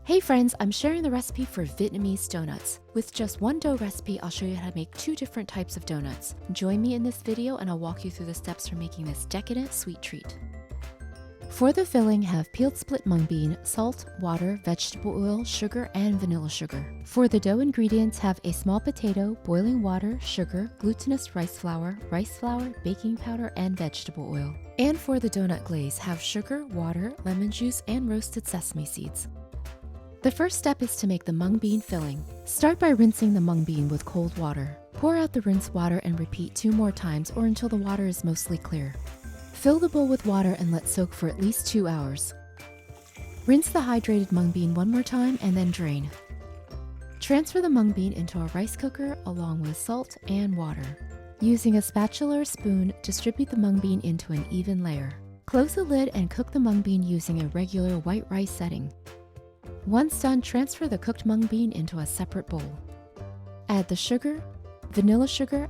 Hey friends, I'm sharing the recipe for Vietnamese donuts. With just one dough recipe, I'll show you how to make two different types of donuts. Join me in this video and I'll walk you through the steps for making this decadent sweet treat. For the filling, have peeled split mung bean, salt, water, vegetable oil, sugar, and vanilla sugar. For the dough ingredients, have a small potato, boiling water, sugar, glutinous rice flour, baking powder, and vegetable oil. And for the donut glaze, have sugar, water, lemon juice, and roasted sesame seeds. The first step is to make the mung bean filling. Start by rinsing the mung bean with cold water. Pour out the rinsed water and repeat 2 more times or until the water is mostly clear. Fill the bowl with water and let soak for at least 2 hours. Rinse the hydrated mung bean 1 more time and then drain. Transfer the mung bean into a rice cooker along with salt and water. Using a spatula or spoon, distribute the mung bean into an even layer. Close the lid and cook the mung bean using a regular white rice setting. Once done, transfer the cooked mung bean into a separate bowl. Add the sugar, vanilla sugar,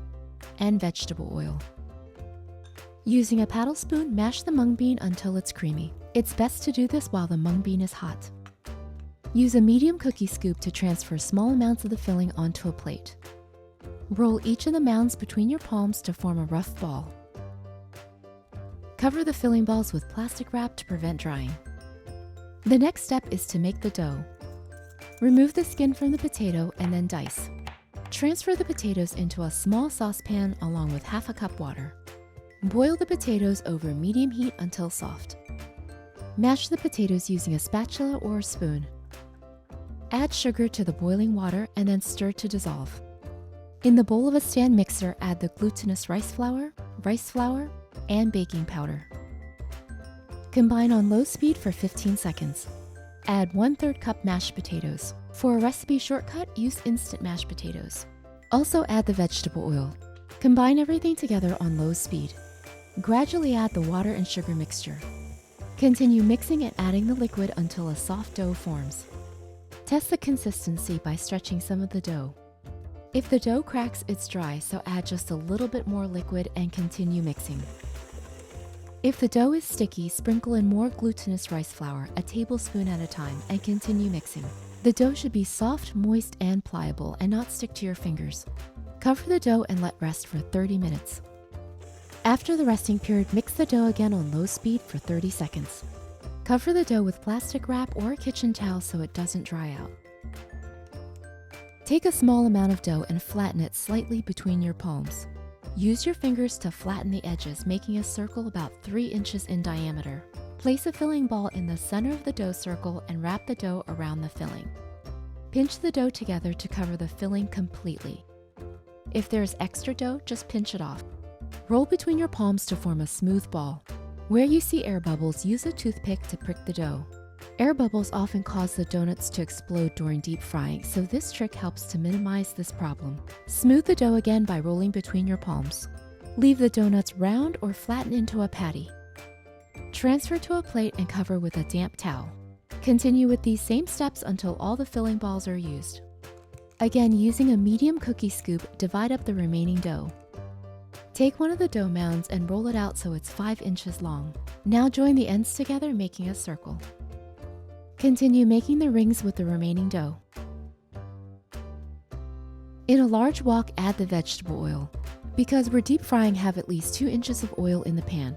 and vegetable oil. Using a paddle spoon, mash the mung bean until it's creamy. It's best to do this while the mung bean is hot. Use a medium cookie scoop to transfer small amounts of the filling onto a plate. Roll each of the mounds between your palms to form a rough ball. Cover the filling balls with plastic wrap to prevent drying. The next step is to make the dough. Remove the skin from the potato and then dice. Transfer the potatoes into a small saucepan along with half a cup water. Boil the potatoes over medium heat until soft. Mash the potatoes using a spatula or a spoon. Add sugar to the boiling water and then stir to dissolve. In the bowl of a stand mixer, add the glutinous rice flour, and baking powder. Combine on low speed for 15 seconds. Add 1/3 cup mashed potatoes. For a recipe shortcut, use instant mashed potatoes. Also add the vegetable oil. Combine everything together on low speed. Gradually add the water and sugar mixture. Continue mixing and adding the liquid until a soft dough forms. Test the consistency by stretching some of the dough. If the dough cracks, it's dry, so add just a little bit more liquid and continue mixing. If the dough is sticky, sprinkle in more glutinous rice flour, a tablespoon at a time, and continue mixing. The dough should be soft, moist, and pliable, and not stick to your fingers. Cover the dough and let rest for 30 minutes. After the resting period, mix the dough again on low speed for 30 seconds. Cover the dough with plastic wrap or a kitchen towel so it doesn't dry out. Take a small amount of dough and flatten it slightly between your palms. Use your fingers to flatten the edges, making a circle about 3 inches in diameter. Place a filling ball in the center of the dough circle and wrap the dough around the filling. Pinch the dough together to cover the filling completely. If there is extra dough, just pinch it off. Roll between your palms to form a smooth ball. Where you see air bubbles, use a toothpick to prick the dough. Air bubbles often cause the donuts to explode during deep frying, so this trick helps to minimize this problem. Smooth the dough again by rolling between your palms. Leave the donuts round or flatten into a patty. Transfer to a plate and cover with a damp towel. Continue with these same steps until all the filling balls are used. Again, using a medium cookie scoop, divide up the remaining dough. Take one of the dough mounds and roll it out so it's 5 inches long. Now join the ends together, making a circle. Continue making the rings with the remaining dough. In a large wok, add the vegetable oil. Because we're deep frying, have at least 2 inches of oil in the pan.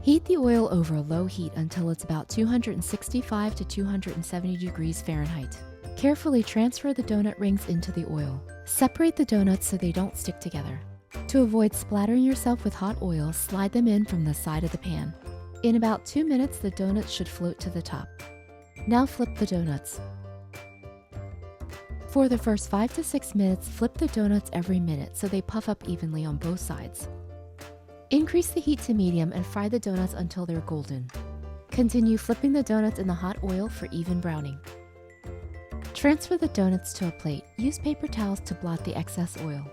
Heat the oil over a low heat until it's about 265 to 270 degrees Fahrenheit. Carefully transfer the donut rings into the oil. Separate the donuts so they don't stick together. To avoid splattering yourself with hot oil, slide them in from the side of the pan. In about 2 minutes, the donuts should float to the top. Now flip the donuts. For the first 5 to 6 minutes, flip the donuts every minute so they puff up evenly on both sides. Increase the heat to medium and fry the donuts until they're golden. Continue flipping the donuts in the hot oil for even browning. Transfer the donuts to a plate. Use paper towels to blot the excess oil.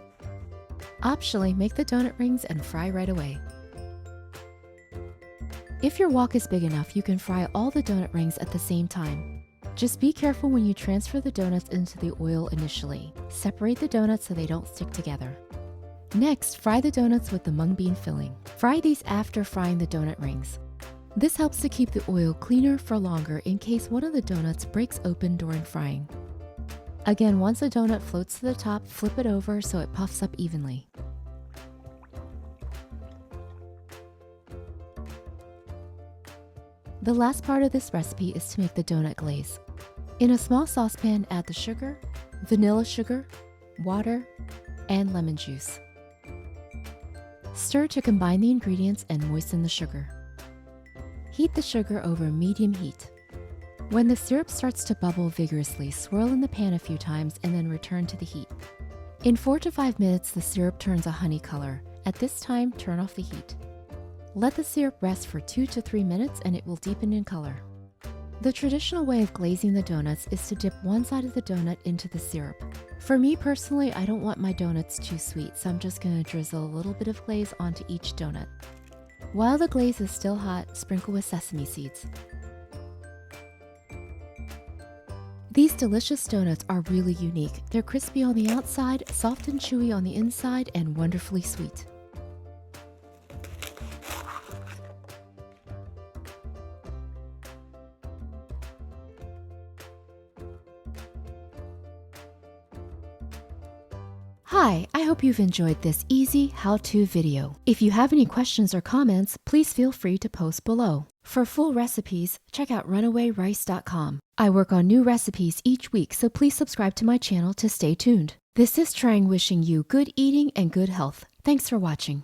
Optionally, make the donut rings and fry right away. If your wok is big enough, you can fry all the donut rings at the same time. Just be careful when you transfer the donuts into the oil initially. Separate the donuts so they don't stick together. Next, fry the donuts with the mung bean filling. Fry these after frying the donut rings. This helps to keep the oil cleaner for longer in case one of the donuts breaks open during frying. Again, once a donut floats to the top, flip it over so it puffs up evenly. The last part of this recipe is to make the donut glaze. In a small saucepan, add the sugar, vanilla sugar, water, and lemon juice. Stir to combine the ingredients and moisten the sugar. Heat the sugar over medium heat. When the syrup starts to bubble vigorously, swirl in the pan a few times and then return to the heat. In 4 to 5 minutes, the syrup turns a honey color. At this time, turn off the heat. Let the syrup rest for 2 to 3 minutes and it will deepen in color. The traditional way of glazing the donuts is to dip one side of the donut into the syrup. For me personally, I don't want my donuts too sweet, so I'm just going to drizzle a little bit of glaze onto each donut. While the glaze is still hot, sprinkle with sesame seeds. These delicious donuts are really unique. They're crispy on the outside, soft and chewy on the inside, and wonderfully sweet. Hi, I hope you've enjoyed this easy how-to video. If you have any questions or comments, please feel free to post below. For full recipes, check out RunAwayRice.com. I work on new recipes each week, so please subscribe to my channel to stay tuned. This is Trang wishing you good eating and good health. Thanks for watching.